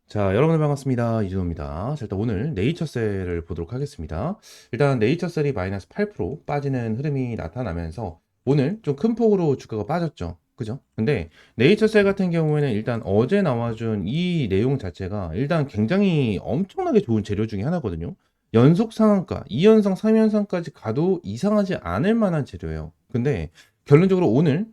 자, 여러분들 반갑습니다. 이준호입니다. 자, 일단 오늘 네이처셀을 보도록 하겠습니다. 일단 네이처셀이 마이너스 8% 빠지는 흐름이 나타나면서 오늘 좀 큰 폭으로 주가가 빠졌죠. 그죠? 근데 네이처셀 같은 경우에는 일단 어제 나와준 이 내용 자체가 일단 굉장히 엄청나게 좋은 재료 중에 하나거든요. 연속 상한가, 2연상, 3연상까지 가도 이상하지 않을 만한 재료예요. 근데 결론적으로 오늘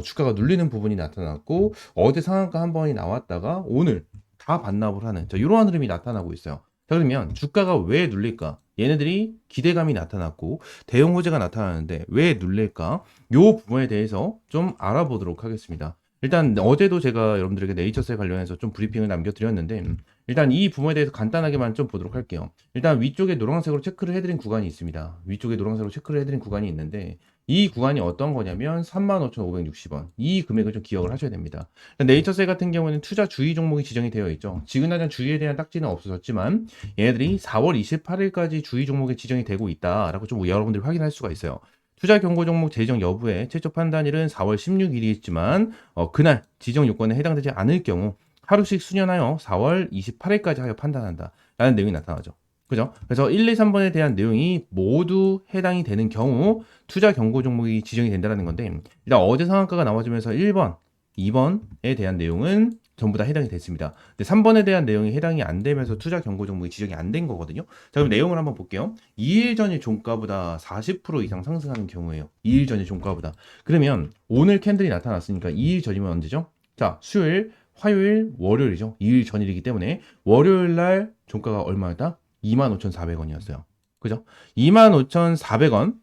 주가가 눌리는 부분이 나타났고 어제 상한가 한 번이 나왔다가 오늘 다 반납을 하는 이러한 흐름이 나타나고 있어요. 자, 그러면 주가가 왜 눌릴까? 얘네들이 기대감이 나타났고 대형 호재가 나타나는데 왜 눌릴까? 요 부분에 대해서 좀 알아보도록 하겠습니다. 일단 어제도 제가 여러분들에게 네이처셀 관련해서 좀 브리핑을 남겨드렸는데 일단 이 부분에 대해서 간단하게만 좀 보도록 할게요. 일단 위쪽에 노란색으로 체크를 해드린 구간이 있습니다. 위쪽에 노란색으로 체크를 해드린 구간이 있는데 이 구간이 어떤 거냐면 35,560원. 이 금액을 좀 기억을 하셔야 됩니다. 네이처셀 같은 경우는 투자 주의 종목이 지정이 되어 있죠. 지금까지 주의에 대한 딱지는 없어졌지만 얘네들이 4월 28일까지 주의 종목에 지정이 되고 있다라고 좀 여러분들이 확인할 수가 있어요. 투자 경고 종목 제정 여부에 최초 판단일은 4월 16일이지만 그날 지정 요건에 해당되지 않을 경우 하루씩 수년하여 4월 28일까지 하여 판단한다 라는 내용이 나타나죠. 그죠? 그래서 1, 2, 3번에 대한 내용이 모두 해당이 되는 경우 투자 경고 종목이 지정이 된다는 건데 일단 어제 상한가가 나와주면서 1번, 2번에 대한 내용은 전부 다 해당이 됐습니다. 근데 3번에 대한 내용이 해당이 안 되면서 투자 경고 종목이 지정이 안 된 거거든요. 자, 그럼 내용을 한번 볼게요. 2일 전일 종가보다 40% 이상 상승하는 경우에요. 2일 전일 종가보다. 그러면 오늘 캔들이 나타났으니까 2일 전이면 언제죠? 자, 수요일, 화요일, 월요일이죠. 2일 전일이기 때문에 월요일 날 종가가 얼마였다? 25,400원이었어요. 그죠? 25,400원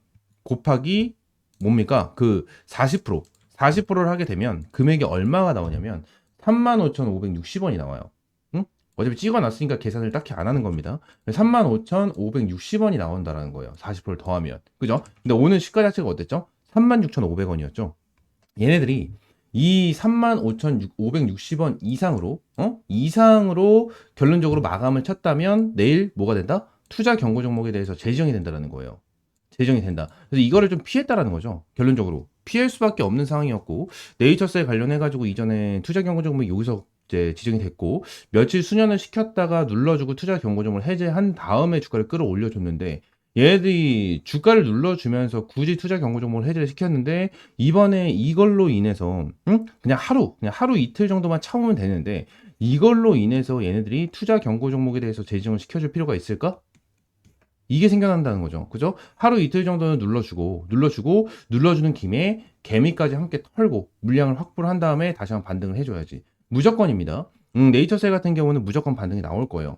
곱하기 뭡니까? 그 40%. 40%를 하게 되면 금액이 얼마가 나오냐면 35,560원이 나와요. 응? 어차피 찍어놨으니까 계산을 딱히 안 하는 겁니다. 35,560원이 나온다라는 거예요. 40%를 더하면. 그죠? 근데 오늘 시가 자체가 어땠죠? 36,500원이었죠. 얘네들이 이 35,560원 이상으로 이상으로 결론적으로 마감을 쳤다면 내일 뭐가 된다? 투자 경고 종목에 대해서 재정이 된다라는 거예요. 재정이 된다. 그래서 이거를 좀 피했다라는 거죠. 결론적으로 피할 수밖에 없는 상황이었고 네이처셀 관련해 가지고 이전에 투자 경고 종목이 여기서 이제 지정이 됐고 며칠 수년을 시켰다가 눌러주고 투자 경고 종목을 해제한 다음에 주가를 끌어올려 줬는데 얘들이 주가를 눌러주면서 굳이 투자 경고 종목을 해제를 시켰는데 이번에 이걸로 인해서 그냥 하루 이틀 정도만 참으면 되는데 이걸로 인해서 얘네들이 투자 경고 종목에 대해서 재정을 시켜줄 필요가 있을까? 이게 생겨난다는 거죠. 그죠? 하루 이틀 정도는 눌러주는 김에 개미까지 함께 털고 물량을 확보를 한 다음에 다시 한번 반등을 해줘야지. 무조건입니다. 네이처셀 같은 경우는 무조건 반등이 나올 거예요.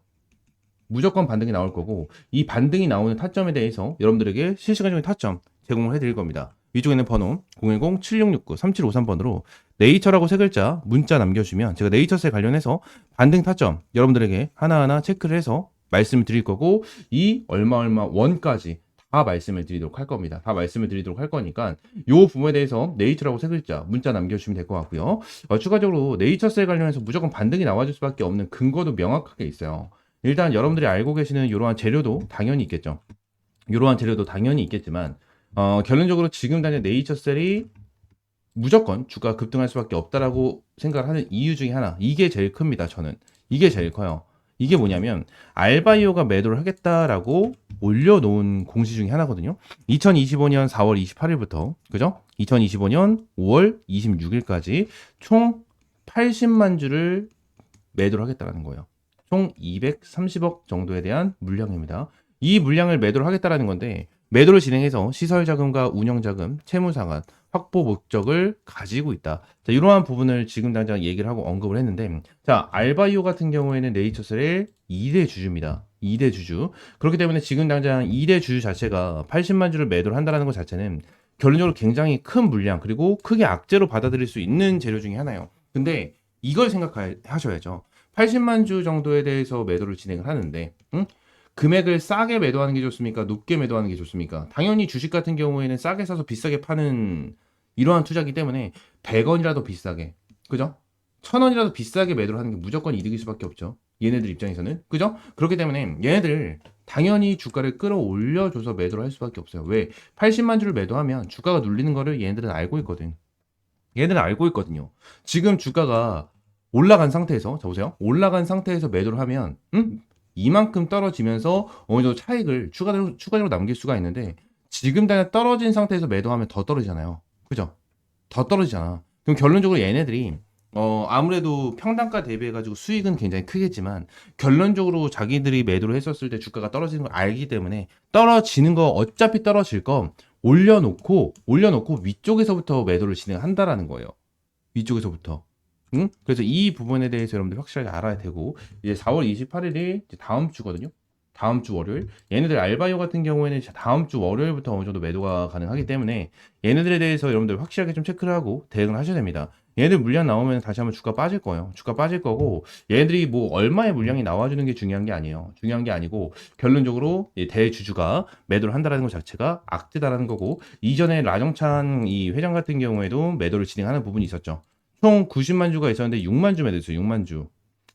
무조건 반등이 나올 거고 이 반등이 나오는 타점에 대해서 여러분들에게 실시간적인 타점 제공을 해드릴 겁니다. 위쪽에 있는 번호 010-7669-3753번으로 네이처라고 세 글자 문자 남겨주면 제가 네이처셀 관련해서 반등 타점 여러분들에게 하나하나 체크를 해서 말씀을 드릴 거고 이 얼마 원까지 다 말씀을 드리도록 할 겁니다. 다 말씀을 드리도록 할 거니까 요 부분에 대해서 네이처라고 세 글자 문자 남겨주시면 될 것 같고요. 추가적으로 네이처셀 관련해서 무조건 반등이 나와줄 수밖에 없는 근거도 명확하게 있어요. 일단 여러분들이 알고 계시는 이러한 재료도 당연히 있겠죠. 이러한 재료도 당연히 있겠지만 결론적으로 지금 당장 네이처셀이 무조건 주가 급등할 수밖에 없다라고 생각을 하는 이유 중에 하나 이게 제일 큽니다. 저는 이게 제일 커요. 이게 뭐냐면 알바이오가 매도를 하겠다라고 올려놓은 공시 중에 하나거든요. 2025년 4월 28일부터 그죠? 2025년 5월 26일까지 총 80만 주를 매도를 하겠다라는 거예요. 총 230억 정도에 대한 물량입니다. 이 물량을 매도를 하겠다라는 건데 매도를 진행해서 시설 자금과 운영 자금, 채무 상환, 확보 목적을 가지고 있다. 자, 이러한 부분을 지금 당장 얘기를 하고 언급을 했는데 자, 알바이오 같은 경우에는 네이처셀의 2대 주주입니다. 2대 주주. 그렇기 때문에 지금 당장 2대 주주 자체가 80만 주를 매도를 한다는 것 자체는 결론적으로 굉장히 큰 물량 그리고 크게 악재로 받아들일 수 있는 재료 중에 하나예요. 근데 이걸 생각하셔야죠. 80만 주 정도에 대해서 매도를 진행을 하는데 금액을 싸게 매도하는 게 좋습니까? 높게 매도하는 게 좋습니까? 당연히 주식 같은 경우에는 싸게 사서 비싸게 파는 이러한 투자기 때문에 100원이라도 비싸게 그죠? 1000원이라도 비싸게 매도를 하는 게 무조건 이득일 수밖에 없죠. 얘네들 입장에서는 그죠? 그렇기 때문에 얘네들 당연히 주가를 끌어올려줘서 매도를 할 수밖에 없어요. 왜? 80만 주를 매도하면 주가가 눌리는 거를 얘네들은 알고 있거든. 얘네들은 알고 있거든요. 지금 주가가 올라간 상태에서, 자 보세요. 올라간 상태에서 매도를 하면, 이만큼 떨어지면서 어느 정도 차익을 추가적으로 남길 수가 있는데, 지금 당장 떨어진 상태에서 매도하면 더 떨어지잖아요. 그죠? 더 떨어지잖아. 그럼 결론적으로 얘네들이 아무래도 평단가 대비해가지고 수익은 굉장히 크겠지만 결론적으로 자기들이 매도를 했었을 때 주가가 떨어지는 걸 알기 때문에 떨어지는 거 어차피 떨어질 거 올려놓고 위쪽에서부터 매도를 진행한다라는 거예요. 위쪽에서부터. 응? 그래서 이 부분에 대해서 여러분들 확실하게 알아야 되고 이제 4월 28일이 다음 주거든요. 다음 주 월요일. 얘네들 알바이오 같은 경우에는 다음 주 월요일부터 어느 정도 매도가 가능하기 때문에 얘네들에 대해서 여러분들 확실하게 좀 체크를 하고 대응을 하셔야 됩니다. 얘네들 물량 나오면 다시 한번 주가 빠질 거예요. 주가 빠질 거고 얘네들이 뭐 얼마의 물량이 나와주는 게 중요한 게 아니에요. 중요한 게 아니고 결론적으로 대주주가 매도를 한다는 것 자체가 악재다라는 거고 이전에 라정찬 이 회장 같은 경우에도 매도를 진행하는 부분이 있었죠. 총 90만 주가 있었는데 6만 주 매도했어요. 6만 주.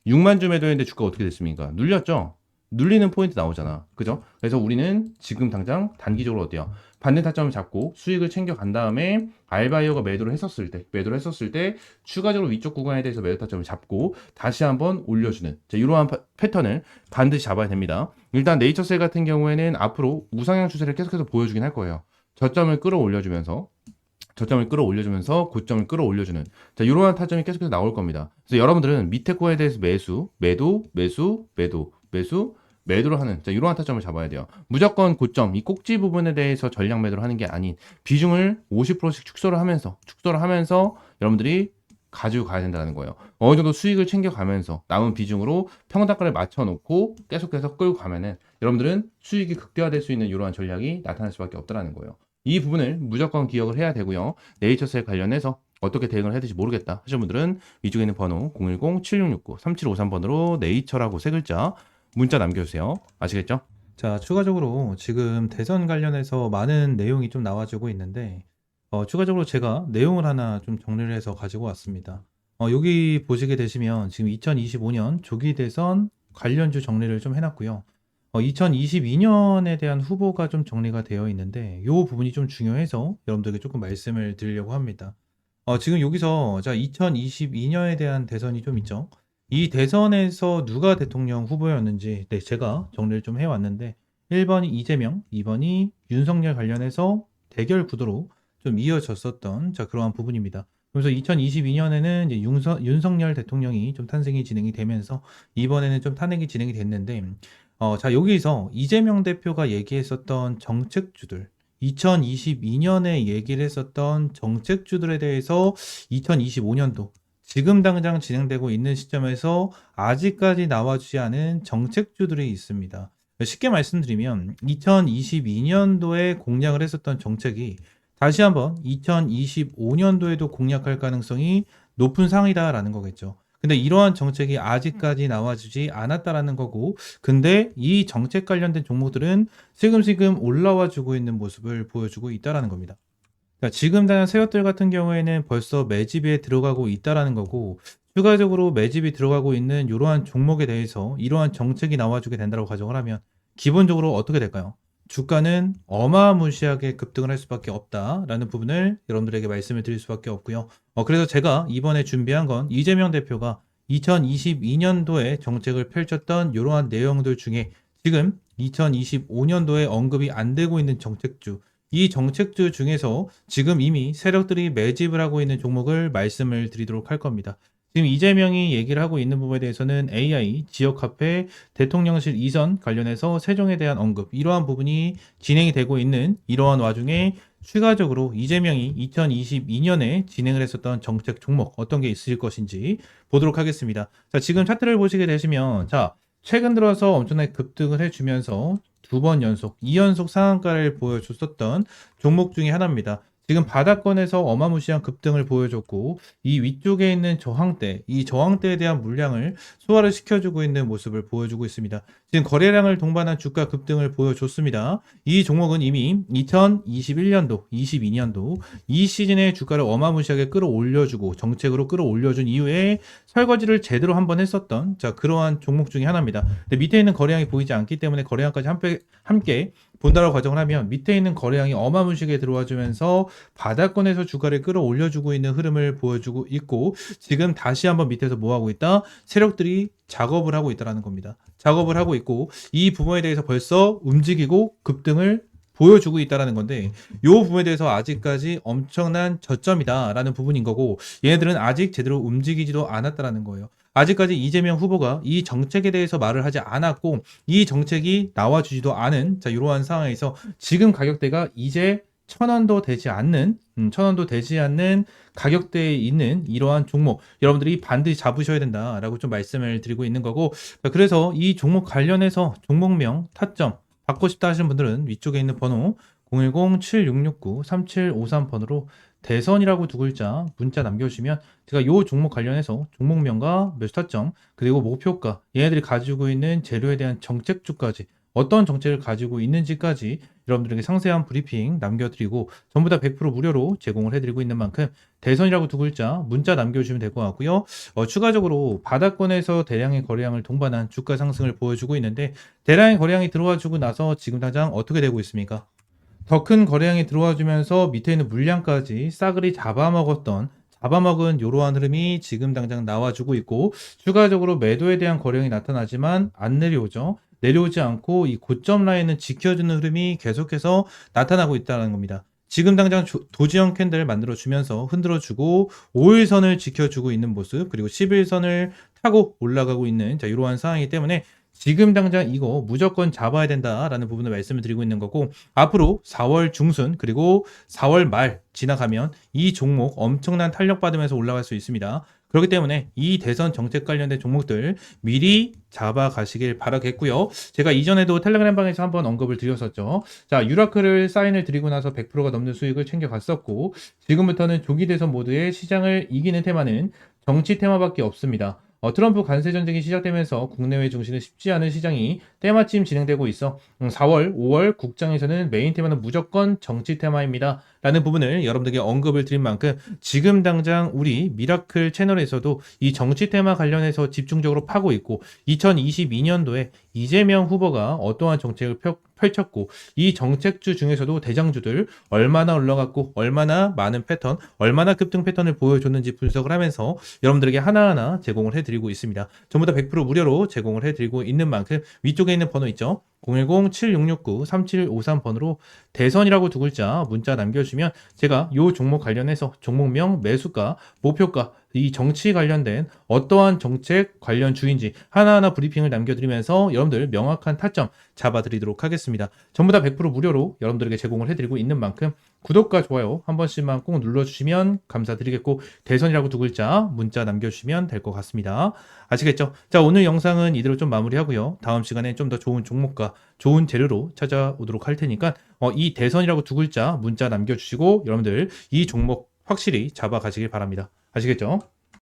6만 주 매도했는데 주가가 어떻게 됐습니까? 눌렸죠? 눌리는 포인트 나오잖아. 그죠? 그래서 우리는 지금 당장 단기적으로 어때요? 반대 타점을 잡고 수익을 챙겨간 다음에 알바이어가 매도를 했었을 때 추가적으로 위쪽 구간에 대해서 매도 타점을 잡고 다시 한번 올려주는 자, 이러한 패턴을 반드시 잡아야 됩니다. 일단 네이처셀 같은 경우에는 앞으로 우상향 추세를 계속해서 보여주긴 할 거예요. 저점을 끌어올려주면서 고점을 끌어올려주는 자 이러한 타점이 계속해서 나올 겁니다. 그래서 여러분들은 밑에 거에 대해서 매도를 하는 자 이러한 타점을 잡아야 돼요. 무조건 고점 이 꼭지 부분에 대해서 전량 매도를 하는 게 아닌 비중을 50%씩 축소를 하면서 여러분들이 가지고 가야 된다는 거예요. 어느 정도 수익을 챙겨가면서 남은 비중으로 평단가를 맞춰놓고 계속해서 끌고 가면은 여러분들은 수익이 극대화될 수 있는 이러한 전략이 나타날 수밖에 없다는 거예요. 이 부분을 무조건 기억을 해야 되고요. 네이처셀 관련해서 어떻게 대응을 해야 될지 모르겠다 하시는 분들은 위쪽에 있는 번호 010-7669-3753번으로 네이처라고 세 글자 문자 남겨주세요. 아시겠죠? 자, 추가적으로 지금 대선 관련해서 많은 내용이 좀 나와주고 있는데, 추가적으로 제가 내용을 하나 좀 정리를 해서 가지고 왔습니다. 여기 보시게 되시면 지금 2025년 조기 대선 관련주 정리를 좀 해놨고요. 2022년에 대한 후보가 좀 정리가 되어 있는데, 이 부분이 좀 중요해서 여러분들에게 조금 말씀을 드리려고 합니다. 지금 여기서 자, 2022년에 대한 대선이 좀 있죠. 이 대선에서 누가 대통령 후보였는지 네, 제가 정리를 좀 해왔는데 1번이 이재명, 2번이 윤석열 관련해서 대결 구도로 좀 이어졌었던 자 그러한 부분입니다. 그래서 2022년에는 이제 윤석열 대통령이 좀 탄생이 진행이 되면서 이번에는 좀 탄핵이 진행이 됐는데 자 여기서 이재명 대표가 얘기했었던 정책주들 2022년에 얘기를 했었던 정책주들에 대해서 2025년도 지금 당장 진행되고 있는 시점에서 아직까지 나와주지 않은 정책주들이 있습니다. 쉽게 말씀드리면 2022년도에 공약을 했었던 정책이 다시 한번 2025년도에도 공약할 가능성이 높은 상황이다라는 거겠죠. 근데 이러한 정책이 아직까지 나와주지 않았다라는 거고, 근데 이 정책 관련된 종목들은 슬금슬금 올라와 주고 있는 모습을 보여주고 있다라는 겁니다. 그러니까 지금 당장 새것들 같은 경우에는 벌써 매집에 들어가고 있다라는 거고 추가적으로 매집이 들어가고 있는 이러한 종목에 대해서 이러한 정책이 나와주게 된다고 가정을 하면 기본적으로 어떻게 될까요? 주가는 어마무시하게 급등을 할 수밖에 없다라는 부분을 여러분들에게 말씀을 드릴 수밖에 없고요. 그래서 제가 이번에 준비한 건 이재명 대표가 2022년도에 정책을 펼쳤던 이러한 내용들 중에 지금 2025년도에 언급이 안 되고 있는 정책주 이 정책주 중에서 지금 이미 세력들이 매집을 하고 있는 종목을 말씀을 드리도록 할 겁니다. 지금 이재명이 얘기를 하고 있는 부분에 대해서는 AI, 지역화폐, 대통령실 이전 관련해서 세종에 대한 언급 이러한 부분이 진행이 되고 있는 이러한 와중에 추가적으로 이재명이 2022년에 진행을 했었던 정책 종목 어떤 게 있을 것인지 보도록 하겠습니다. 자, 지금 차트를 보시게 되시면 자, 최근 들어서 엄청나게 급등을 해주면서 두 번 연속, 2연속 상한가를 보여줬었던 종목 중에 하나입니다. 지금 바닥권에서 어마무시한 급등을 보여줬고 이 위쪽에 있는 저항대, 이 저항대에 대한 물량을 소화를 시켜주고 있는 모습을 보여주고 있습니다. 지금 거래량을 동반한 주가 급등을 보여줬습니다. 이 종목은 이미 2021년도, 22년도 이 시즌의 주가를 어마무시하게 끌어올려주고 정책으로 끌어올려준 이후에 설거지를 제대로 한번 했었던 자 그러한 종목 중에 하나입니다. 근데 밑에 있는 거래량이 보이지 않기 때문에 거래량까지 함께 본다라고 가정을 하면 밑에 있는 거래량이 어마무시하게 들어와 주면서 바닥권에서 주가를 끌어올려주고 있는 흐름을 보여주고 있고 지금 다시 한번 밑에서 뭐 하고 있다? 세력들이 작업을 하고 있다라는 겁니다. 작업을 하고 있고 이 부분에 대해서 벌써 움직이고 급등을 보여주고 있다라는 건데 이 부분에 대해서 아직까지 엄청난 저점이다라는 부분인 거고 얘네들은 아직 제대로 움직이지도 않았다라는 거예요. 아직까지 이재명 후보가 이 정책에 대해서 말을 하지 않았고 이 정책이 나와주지도 않은 자 이러한 상황에서 지금 가격대가 이제 1,000원도 되지 않는 1,000원도 되지 않는 가격대에 있는 이러한 종목 여러분들이 반드시 잡으셔야 된다라고 좀 말씀을 드리고 있는 거고 그래서 이 종목 관련해서 종목명 타점 받고 싶다 하시는 분들은 위쪽에 있는 번호 010-7669-3753번으로 대선이라고 두 글자 문자 남겨주시면 제가 이 종목 관련해서 종목명과 매수 타점 그리고 목표가 얘네들이 가지고 있는 재료에 대한 정책주까지 어떤 정책을 가지고 있는지까지 여러분들에게 상세한 브리핑 남겨드리고 전부 다 100% 무료로 제공을 해드리고 있는 만큼 대선이라고 두 글자 문자 남겨주시면 될 것 같고요. 추가적으로 바닥권에서 대량의 거래량을 동반한 주가 상승을 보여주고 있는데 대량의 거래량이 들어와주고 나서 지금 당장 어떻게 되고 있습니까? 더 큰 거래량이 들어와주면서 밑에 있는 물량까지 싸그리 잡아먹은 이러한 흐름이 지금 당장 나와주고 있고 추가적으로 매도에 대한 거래량이 나타나지만 안 내려오죠. 내려오지 않고 이 고점 라인을 지켜주는 흐름이 계속해서 나타나고 있다는 겁니다. 지금 당장 도지형 캔들 만들어주면서 흔들어주고 5일선을 지켜주고 있는 모습 그리고 10일선을 타고 올라가고 있는 자 이러한 상황이기 때문에 지금 당장 이거 무조건 잡아야 된다라는 부분을 말씀을 드리고 있는 거고 앞으로 4월 중순 그리고 4월 말 지나가면 이 종목 엄청난 탄력 받으면서 올라갈 수 있습니다. 그렇기 때문에 이 대선 정책 관련된 종목들 미리 잡아가시길 바라겠고요. 제가 이전에도 텔레그램 방에서 한번 언급을 드렸었죠. 자, 유라클을 사인을 드리고 나서 100%가 넘는 수익을 챙겨갔었고 지금부터는 조기 대선 모드의 시장을 이기는 테마는 정치 테마밖에 없습니다. 트럼프 관세 전쟁이 시작되면서 국내외 중심은 쉽지 않은 시장이 때마침 진행되고 있어 4월, 5월 국장에서는 메인 테마는 무조건 정치 테마입니다. 라는 부분을 여러분들에게 언급을 드린 만큼 지금 당장 우리 미라클 채널에서도 이 정치 테마 관련해서 집중적으로 파고 있고 2022년도에 이재명 후보가 어떠한 정책을 펼쳤고 이 정책주 중에서도 대장주들 얼마나 올라갔고 얼마나 많은 패턴, 얼마나 급등 패턴을 보여줬는지 분석을 하면서 여러분들에게 하나하나 제공을 해드리고 있습니다. 전부 다 100% 무료로 제공을 해드리고 있는 만큼 위쪽에 있는 번호 있죠? 010-7669-3753번으로 대선이라고 두 글자 문자 남겨주시면 제가 이 종목 관련해서 종목명, 매수가, 목표가 이 정치 관련된 어떠한 정책 관련 주인지 하나하나 브리핑을 남겨드리면서 여러분들 명확한 타점 잡아드리도록 하겠습니다. 전부 다 100% 무료로 여러분들에게 제공을 해드리고 있는 만큼 구독과 좋아요 한 번씩만 꼭 눌러주시면 감사드리겠고 대선이라고 두 글자 문자 남겨주시면 될 것 같습니다. 아시겠죠? 자, 오늘 영상은 이대로 좀 마무리하고요. 다음 시간에 좀 더 좋은 종목과 좋은 재료로 찾아오도록 할 테니까 이 대선이라고 두 글자 문자 남겨주시고 여러분들 이 종목 확실히 잡아가시길 바랍니다. 아시겠죠?